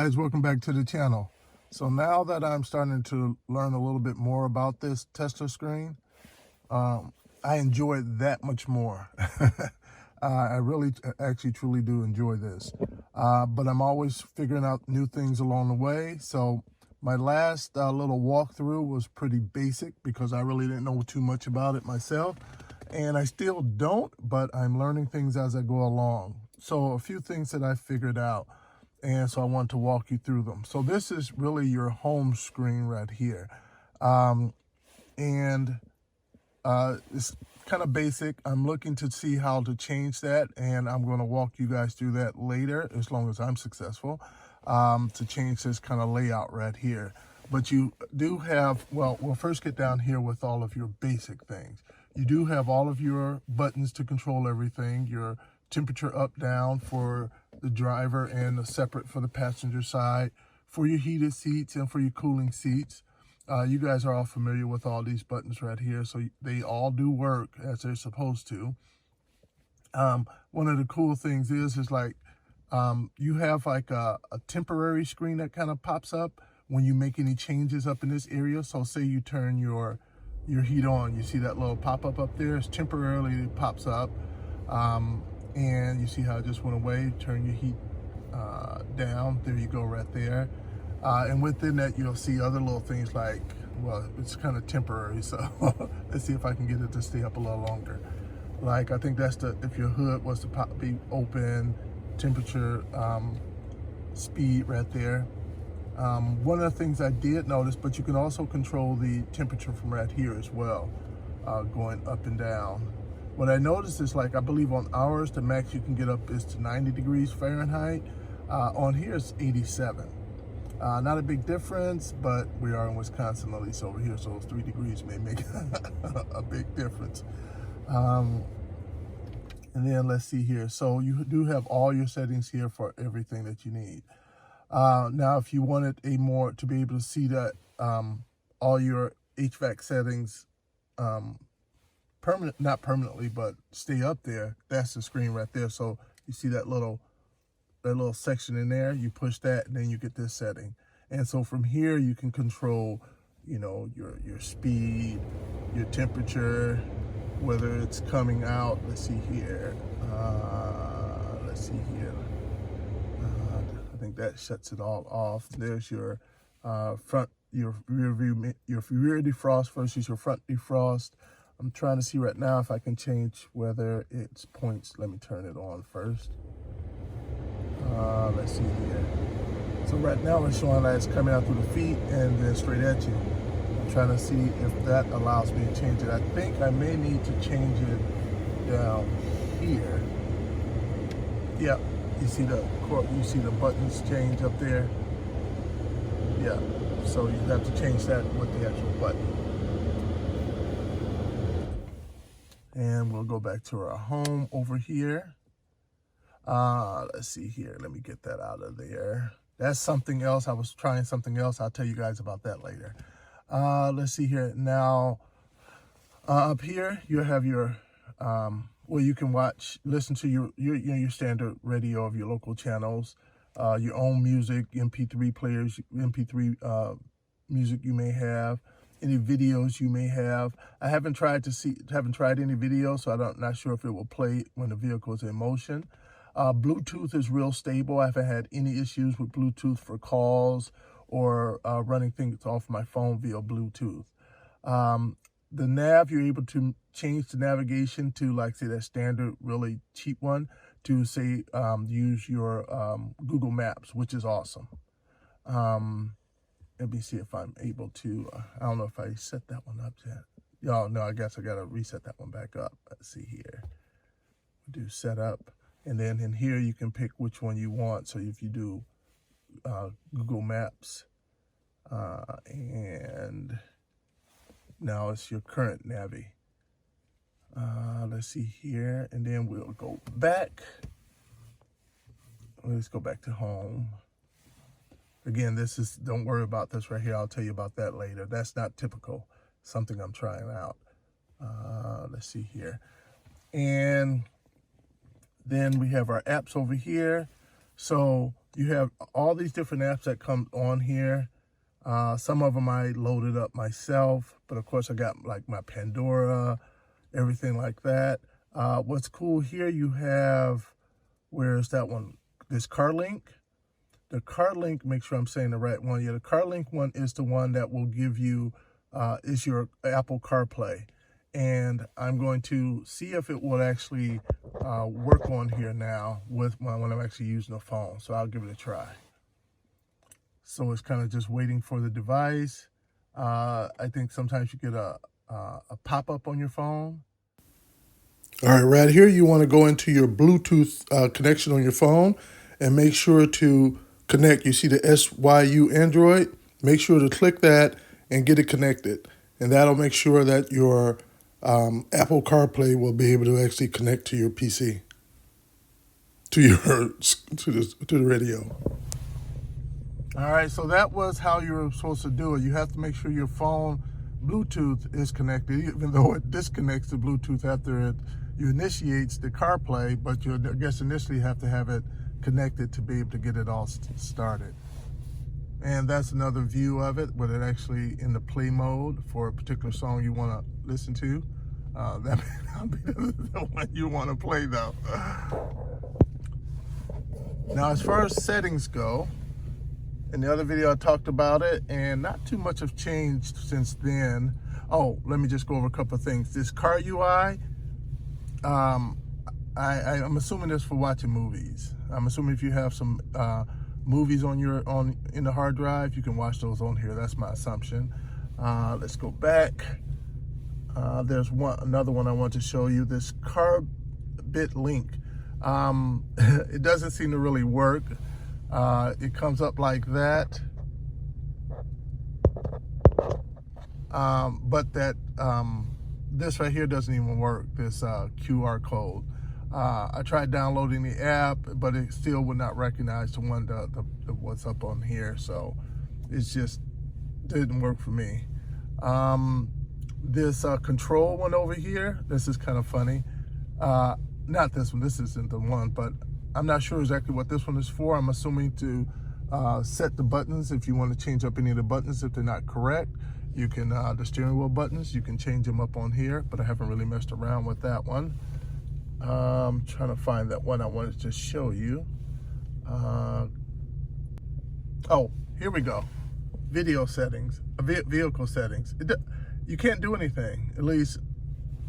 guys, welcome back to the channel. So now that I'm starting to learn a little bit more about this tester screen, I enjoy it that much more. I really actually truly do enjoy this, but I'm always figuring out new things along the way. So my last little walkthrough was pretty basic because I really didn't know too much about it myself, and I still don't, but I'm learning things as I go along. So a few things that I figured out, and so I want to walk you through them. So this is really your home screen right here. It's kind of basic. I'm looking to see how to change that, and I'm going to walk you guys through that later, as long as I'm successful, to change this kind of layout right here. But you do have, well, we'll first get down here with all of your basic things. You do have all of your buttons to control everything, your temperature up, down for the driver and separate for the passenger side, for your heated seats and for your cooling seats. You guys are all familiar with all these buttons right here, so they all do work as they're supposed to. One of the cool things is like you have like a temporary screen that kind of pops up when you make any changes up in this area. So say you turn your heat on, you see that little pop-up up there. It's temporarily, it pops up. And you see how it just went away. Turn your heat down. There you go, right there. And within that, you'll see other little things like, well, it's kind of temporary, so let's see if I can get it to stay up a little longer. Like, I think that's if your hood was to be open, temperature, speed right there. One of the things I did notice, but you can also control the temperature from right here as well, going up and down. What I noticed is, like, I believe on ours, the max you can get up is to 90 degrees Fahrenheit. On here it's 87. Not a big difference, but we are in Wisconsin, at least over here, so those 3 degrees may make a big difference. And then let's see here. So you do have all your settings here for everything that you need. Now, if you wanted to be able to see that all your HVAC settings, not permanently, but stay up there, that's the screen right there. So you see that little section in there, you push that, and then you get this setting. And so from here you can control, you know, your speed, your temperature, whether it's coming out. Let's see here. I think that shuts it all off. There's your your rear defrost versus your front defrost. I'm trying to see right now if I can change whether it's points. Let me turn it on first. Let's see here. So right now it's showing that it's coming out through the feet and then straight at you. I'm trying to see if that allows me to change it. I think I may need to change it down here. Yep, you see the buttons change up there. Yeah, so you have to change that with the actual button. And we'll go back to our home over here. Let's see here. Let me get that out of there. That's something else. I was trying something else. I'll tell you guys about that later. Let's see here. Now, up here, you have your, well, you can listen to your standard radio of your local channels, your own music, MP3 players, MP3 music you may have, any videos you may have. I haven't tried any videos, so I'm not sure if it will play when the vehicle is in motion. Bluetooth is real stable. I haven't had any issues with Bluetooth for calls or running things off my phone via Bluetooth. The nav, you're able to change the navigation to, like, say, that standard, really cheap one, to, say, use your Google Maps, which is awesome. Let me see if I'm able to, I don't know if I set that one up yet. Oh, no, I guess I got to reset that one back up. Let's see here. Do setup. And then in here, you can pick which one you want. So if you do Google Maps, and now it's your current Navi. Let's see here, and then we'll go back. Let's go back to home. Again, don't worry about this right here. I'll tell you about that later. That's not typical, something I'm trying out. Let's see here. And then we have our apps over here. So you have all these different apps that come on here. Some of them I loaded up myself, but of course I got like my Pandora, everything like that. What's cool here, you have, where's that one? This CarLink. The CarLink, make sure I'm saying the right one. Yeah, the CarLink one is the one that will give you, is your Apple CarPlay. And I'm going to see if it will actually work on here now when I'm actually using the phone. So I'll give it a try. So it's kind of just waiting for the device. I think sometimes you get a pop-up on your phone. All right, right here you want to go into your Bluetooth connection on your phone and make sure to connect. You see the SYU Android? Make sure to click that and get it connected. And that'll make sure that your Apple CarPlay will be able to actually connect to your PC, to the radio. All right, so that was how you were supposed to do it. You have to make sure your phone Bluetooth is connected, even though it disconnects the Bluetooth after you initiates the CarPlay, but you, I guess, initially have to have it connected to be able to get it all started. And that's another view of it, with it actually in the play mode for a particular song you want to listen to. That may not be the one you want to play, though. Now, as far as settings go, in the other video I talked about it, and not too much have changed since then. Oh, let me just go over a couple of things. This car UI, I'm assuming this for watching movies. I'm assuming if you have some movies in the hard drive, you can watch those on here. That's my assumption. Let's go back. There's another one I want to show you. This CarBit link. It doesn't seem to really work. It comes up like that. But this right here doesn't even work, this QR code. I tried downloading the app, but it still would not recognize the one what's up on here. So it just didn't work for me. This control one over here, this is kind of funny. Not this one, this isn't the one, but I'm not sure exactly what this one is for. I'm assuming to set the buttons. If you want to change up any of the buttons, if they're not correct, you can, the steering wheel buttons, you can change them up on here, but I haven't really messed around with that one. I'm trying to find that one I wanted to show you. Oh, here we go. Video settings, vehicle settings. You can't do anything, at least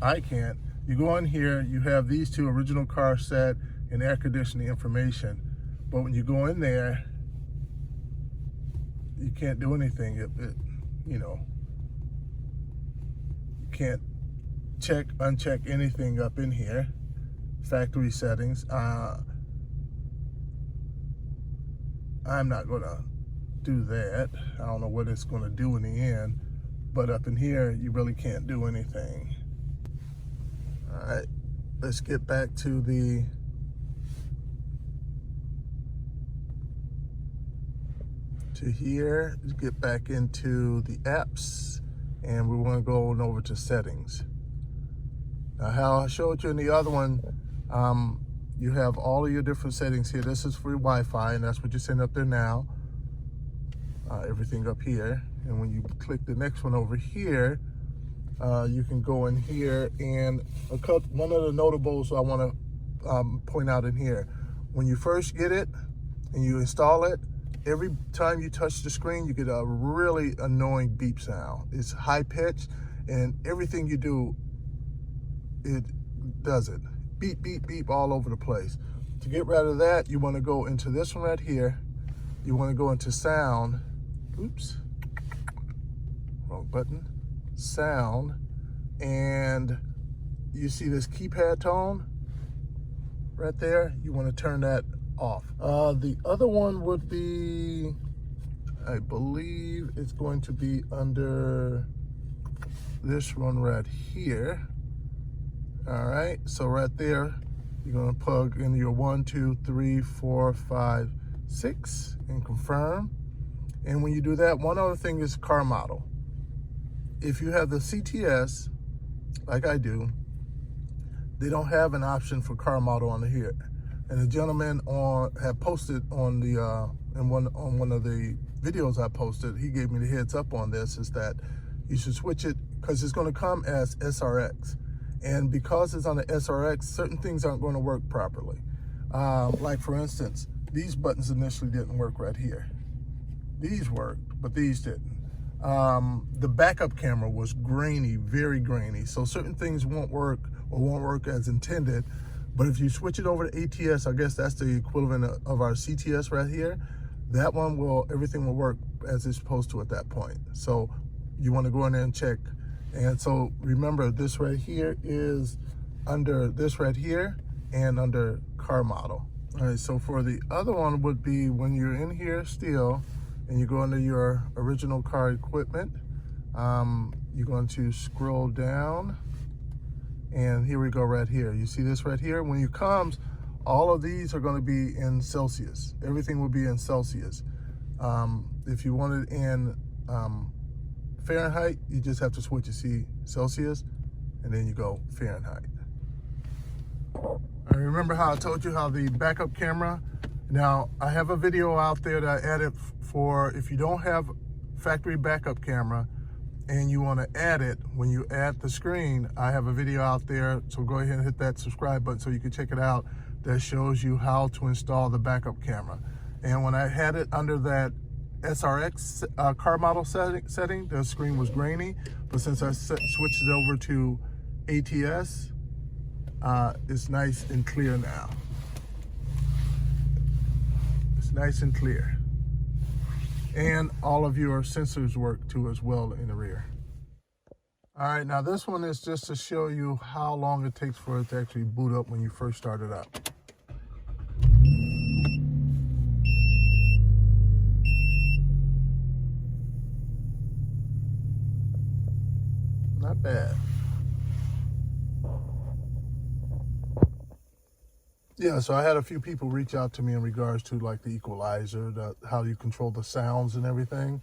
I can't. You go in here, you have these two: original car set and air conditioning information. But when you go in there, you can't do anything. You know, you can't uncheck anything up in here. Factory settings. I'm not gonna do that. I don't know what it's gonna do in the end, but up in here, you really can't do anything. All right, let's get back to here, get back into the apps, and we want to go on over to settings. Now, how I showed you in the other one, you have all of your different settings here. This is for your Wi-Fi, and that's what you're setting up there now. Everything up here. And when you click the next one over here, you can go in here, and one of the notables I want to point out in here. When you first get it and you install it, every time you touch the screen, you get a really annoying beep sound. It's high pitched, and everything you do, it does it. Beep, beep, beep all over the place. To get rid of that, you want to go into this one right here. You want to go into sound. Oops, wrong button. Sound, and you see this keypad tone right there. You want to turn that off. The other one would be, I believe it's going to be under this one right here. All right, so right there, you're gonna plug in your 1, 2, 3, 4, 5, 6 and confirm. And when you do that, one other thing is car model. If you have the CTS, like I do, they don't have an option for car model on here. And the gentleman had posted on the on one of the videos I posted, he gave me the heads up on this, is that you should switch it because it's going to come as SRX. And because it's on the SRX, certain things aren't going to work properly. Like for instance, these buttons initially didn't work right here. These worked, but these didn't. The backup camera was grainy, very grainy. So certain things won't work or won't work as intended. But if you switch it over to ATS, I guess that's the equivalent of our CTS right here. That one everything will work as it's supposed to at that point. So you want to go in there and check. And so remember, this right here is under this right here and under car model. All right, so for the other one would be when you're in here still and you go under your original car equipment, you're going to scroll down, and here we go right here. You see this right here? When you comes, all of these are going to be in Celsius. Everything will be in Celsius. If you want it in Fahrenheit, you just have to switch to see Celsius, and then you go Fahrenheit. I remember how I told you how the backup camera, now I have a video out there that I added for if you don't have factory backup camera and you want to add it, when you add the screen, I have a video out there, so go ahead and hit that subscribe button so you can check it out, that shows you how to install the backup camera. And when I had it under that SRX car model setting, the screen was grainy, but since I switched it over to ATS, it's nice and clear now. It's nice and clear. And all of your sensors work too as well in the rear. All right, now this one is just to show you how long it takes for it to actually boot up when you first start it up. Not bad. Yeah, so I had a few people reach out to me in regards to like the equalizer, how you control the sounds and everything.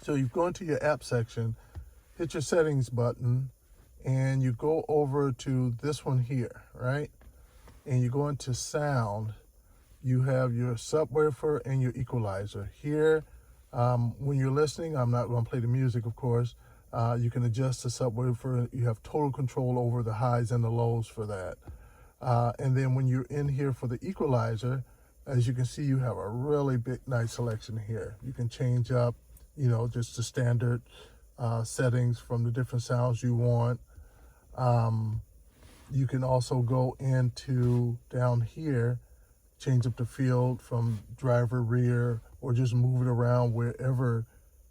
So you go into your app section, hit your settings button, and you go over to this one here, right? And you go into sound. You have your subwoofer and your equalizer. Here, when you're listening, I'm not going to play the music, of course. You can adjust the subwoofer. You have total control over the highs and the lows for that. And then when you're in here for the equalizer, as you can see, you have a really big, nice selection here. You can change up, you know, just the standard settings from the different sounds you want. You can also go into down here, change up the field from driver, rear, or just move it around wherever,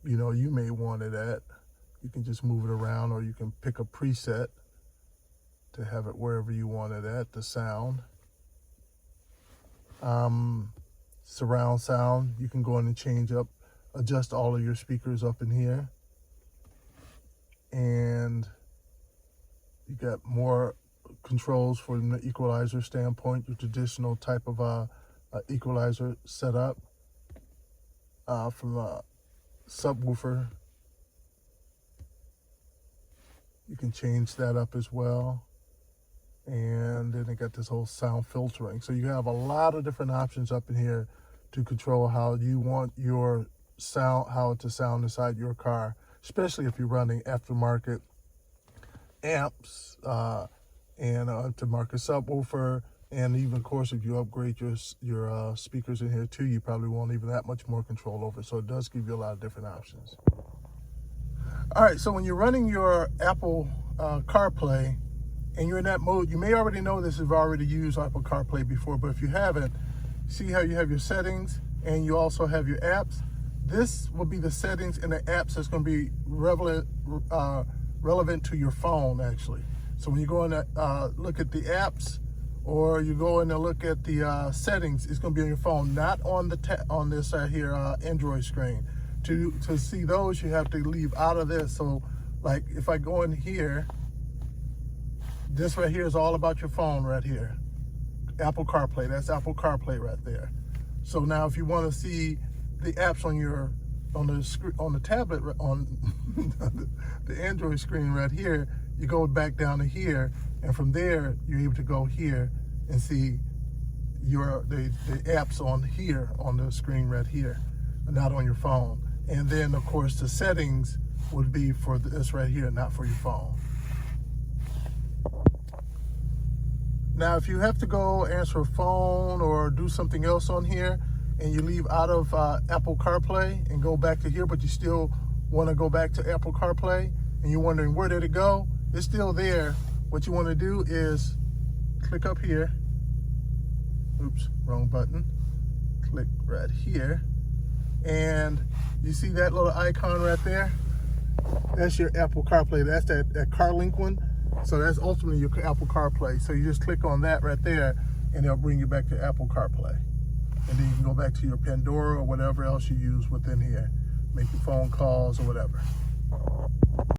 you know, you may want it at. You can just move it around, or you can pick a preset to have it wherever you want it at, the sound. Surround sound, you can go in and change up, adjust all of your speakers up in here. And you got more controls from the equalizer standpoint, your traditional type of equalizer setup. From a subwoofer, you can change that up as well. And then they got this whole sound filtering. So you have a lot of different options up in here to control how you want your sound, how it to sound inside your car, especially if you're running aftermarket amps and aftermarket subwoofer. And even, of course, if you upgrade your speakers in here too, you probably won't even that much more control over it. So it does give you a lot of different options. All right, so when you're running your Apple CarPlay, and you're in that mode, you may already know this if you've already used Apple CarPlay before, but if you haven't, see how you have your settings and you also have your apps. This will be the settings and the apps that's going to be relevant to your phone, actually. So when you go in and look at the apps, or you go in and look at the settings, it's going to be on your phone, not on the on this here Android screen. To see those, you have to leave out of this. So like if I go in here, this right here is all about your phone right here. Apple CarPlay, that's Apple CarPlay right there. So now if you want to see the apps on the tablet, on the Android screen right here, you go back down to here, and from there, you're able to go here and see the apps on here, on the screen right here, not on your phone. And then of course the settings would be for this right here, not for your phone. Now, if you have to go answer a phone or do something else on here, and you leave out of Apple CarPlay and go back to here, but you still want to go back to Apple CarPlay, and you're wondering where did it go, it's still there. What you want to do is click up here. Oops, wrong button. Click right here, and you see that little icon right there? That's your Apple CarPlay. That's that CarLink one. So that's ultimately your Apple CarPlay. So you just click on that right there, and it'll bring you back to Apple CarPlay. And then you can go back to your Pandora or whatever else you use within here. Make your phone calls or whatever.